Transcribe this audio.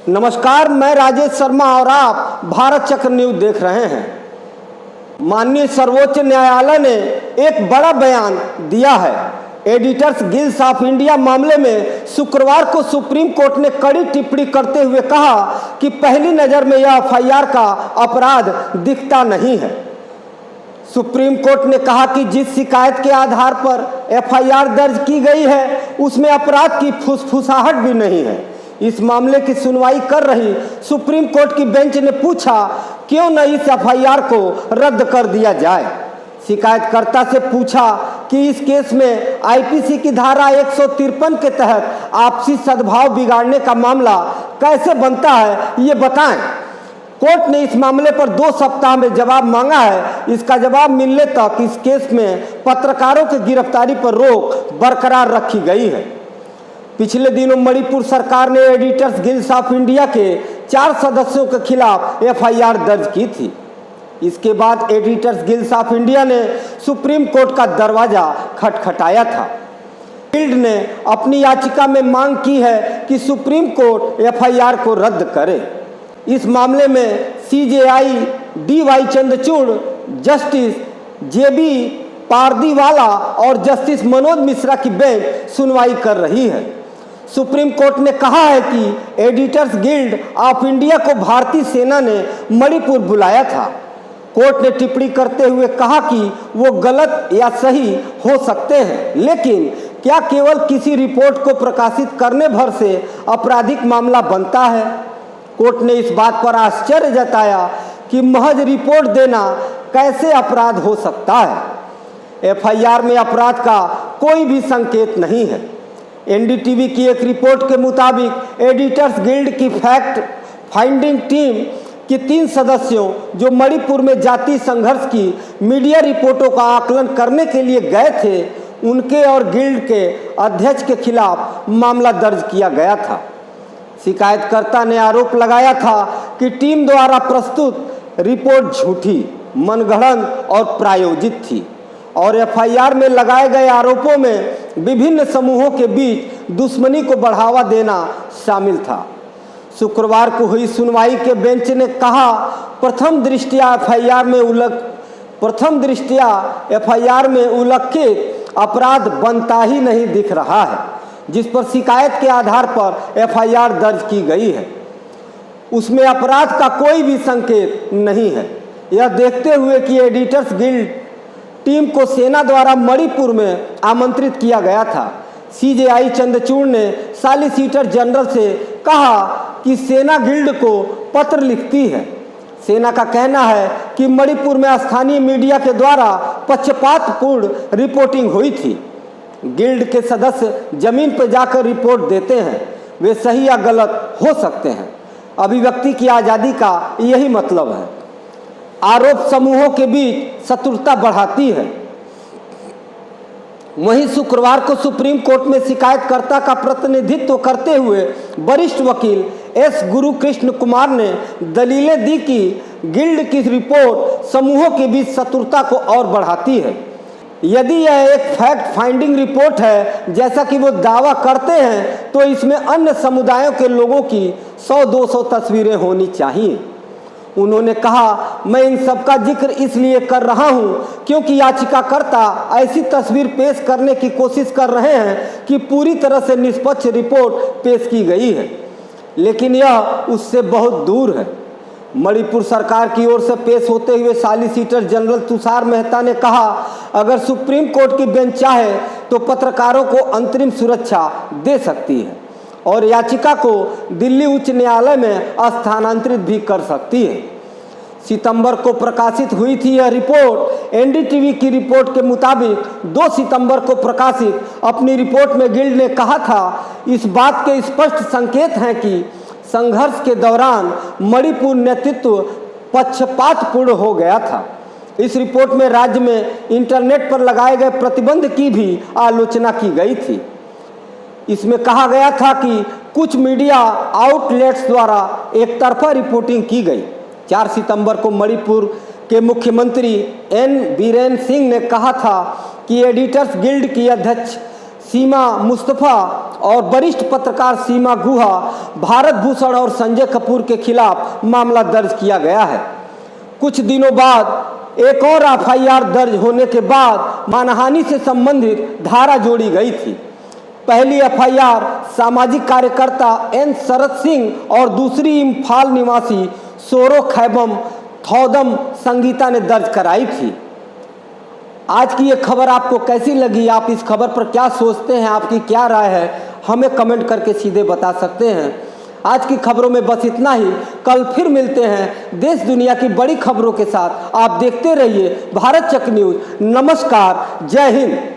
नमस्कार, मैं राजेश शर्मा और आप भारत चक्र न्यूज देख रहे हैं। माननीय सर्वोच्च न्यायालय ने एक बड़ा बयान दिया है। एडिटर्स गिल्ड ऑफ इंडिया मामले में शुक्रवार को सुप्रीम कोर्ट ने कड़ी टिप्पणी करते हुए कहा कि पहली नज़र में यह एफआईआर का अपराध दिखता नहीं है। सुप्रीम कोर्ट ने कहा कि जिस शिकायत के आधार पर एफआईआर दर्ज की गई है उसमें अपराध की फुसफुसाहट भी नहीं है। इस मामले की सुनवाई कर रही सुप्रीम कोर्ट की बेंच ने पूछा क्यों न इस एफआईआर को रद्द कर दिया जाए। शिकायतकर्ता से पूछा कि इस केस में आईपीसी की धारा 153 के तहत आपसी सद्भाव बिगाड़ने का मामला कैसे बनता है, ये बताएं। कोर्ट ने इस मामले पर 2 सप्ताह में जवाब मांगा है। इसका जवाब मिलने तक इस केस में पत्रकारों की गिरफ्तारी पर रोक बरकरार रखी गई है। पिछले दिनों मणिपुर सरकार ने एडिटर्स गिल्ड ऑफ इंडिया के 4 सदस्यों के खिलाफ एफआईआर दर्ज की थी। इसके बाद एडिटर्स गिल्ड ऑफ इंडिया ने सुप्रीम कोर्ट का दरवाजा खटखटाया था। गिल्ड ने अपनी याचिका में मांग की है कि सुप्रीम कोर्ट एफआईआर को रद्द करे। इस मामले में CJI D.Y.. Chandrachud, justice JB. Pardiwala और जस्टिस मनोज मिश्रा की बेंच सुनवाई कर रही है। सुप्रीम कोर्ट ने कहा है कि एडिटर्स गिल्ड ऑफ इंडिया को भारतीय सेना ने मणिपुर बुलाया था। कोर्ट ने टिप्पणी करते हुए कहा कि वो गलत या सही हो सकते हैं, लेकिन क्या केवल किसी रिपोर्ट को प्रकाशित करने भर से आपराधिक मामला बनता है। कोर्ट ने इस बात पर आश्चर्य जताया कि महज रिपोर्ट देना कैसे अपराध हो सकता है। एफआईआर में अपराध का कोई भी संकेत नहीं है। एनडीटीवी की एक रिपोर्ट के मुताबिक एडिटर्स गिल्ड की फैक्ट फाइंडिंग टीम के 3 सदस्यों जो मणिपुर में जातीय संघर्ष की मीडिया रिपोर्टों का आकलन करने के लिए गए थे, उनके और गिल्ड के अध्यक्ष के खिलाफ मामला दर्ज किया गया था। शिकायतकर्ता ने आरोप लगाया था कि टीम द्वारा प्रस्तुत रिपोर्ट झूठी, मनगढ़ंत और प्रायोजित थी और एफआईआर में लगाए गए आरोपों में विभिन्न समूहों के बीच दुश्मनी को बढ़ावा देना शामिल था। शुक्रवार को हुई सुनवाई के बेंच ने कहा प्रथम दृष्टया एफआईआर में उल्लिखित अपराध बनता ही नहीं दिख रहा है, जिस पर शिकायत के आधार पर एफआईआर दर्ज की गई है। उसमें अपराध का कोई भी संकेत नहीं है। यह देखते हुए कि एडिटर्स गिल्ड टीम को सेना द्वारा मणिपुर में आमंत्रित किया गया था, सीजेआई चंद्रचूड़ ने सॉलिसिटर जनरल से कहा कि सेना गिल्ड को पत्र लिखती है। सेना का कहना है कि मणिपुर में स्थानीय मीडिया के द्वारा पक्षपातपूर्ण रिपोर्टिंग हुई थी। गिल्ड के सदस्य जमीन पर जाकर रिपोर्ट देते हैं, वे सही या गलत हो सकते हैं। अभिव्यक्ति की आज़ादी का यही मतलब है। आरोप समूहों के बीच शत्रुता बढ़ाती है। वहीं शुक्रवार को सुप्रीम कोर्ट में शिकायतकर्ता का प्रतिनिधित्व करते हुए वरिष्ठ वकील एस गुरुकृष्ण कुमार ने दलीलें दी कि गिल्ड की रिपोर्ट समूहों के बीच शत्रुता को और बढ़ाती है। यदि यह एक फैक्ट फाइंडिंग रिपोर्ट है जैसा कि वो दावा करते हैं, तो इसमें अन्य समुदायों के लोगों की 100-200 तस्वीरें होनी चाहिए। उन्होंने कहा, मैं इन सब का जिक्र इसलिए कर रहा हूं क्योंकि याचिकाकर्ता ऐसी तस्वीर पेश करने की कोशिश कर रहे हैं कि पूरी तरह से निष्पक्ष रिपोर्ट पेश की गई है, लेकिन यह उससे बहुत दूर है। मणिपुर सरकार की ओर से पेश होते हुए सॉलिसिटर जनरल तुषार मेहता ने कहा, अगर सुप्रीम कोर्ट की बेंच चाहे तो पत्रकारों को अंतरिम सुरक्षा दे सकती है और याचिका को दिल्ली उच्च न्यायालय में स्थानांतरित भी कर सकती है। सितंबर को प्रकाशित हुई थी यह रिपोर्ट। एनडीटीवी की रिपोर्ट के मुताबिक 2 सितंबर को प्रकाशित अपनी रिपोर्ट में गिल्ड ने कहा था, इस बात के स्पष्ट संकेत हैं कि संघर्ष के दौरान मणिपुर नेतृत्व पक्षपातपूर्ण हो गया था। इस रिपोर्ट में राज्य में इंटरनेट पर लगाए गए प्रतिबंध की भी आलोचना की गई थी। इसमें कहा गया था कि कुछ मीडिया आउटलेट्स द्वारा एक तरफा रिपोर्टिंग की गई। 4 सितंबर को मणिपुर के मुख्यमंत्री एन बीरेन सिंह ने कहा था कि एडिटर्स गिल्ड की अध्यक्ष सीमा मुस्तफा और वरिष्ठ पत्रकार सीमा गुहा, भारत भूषण और संजय कपूर के खिलाफ मामला दर्ज किया गया है। कुछ दिनों बाद एक और एफआईआर दर्ज होने के बाद मानहानि से संबंधित धारा जोड़ी गई थी। पहली एफआईआर सामाजिक कार्यकर्ता एन शरद सिंह और दूसरी इम्फाल निवासी सोरो खैबम थौदम संगीता ने दर्ज कराई थी। आज की ये खबर आपको कैसी लगी? आप इस खबर पर क्या सोचते हैं? आपकी क्या राय है? हमें कमेंट करके सीधे बता सकते हैं। आज की खबरों में बस इतना ही। कल फिर मिलते हैं देश दुनिया की बड़ी खबरों के साथ। आप देखते रहिए भारत चक्र न्यूज़। नमस्कार, जय हिंद।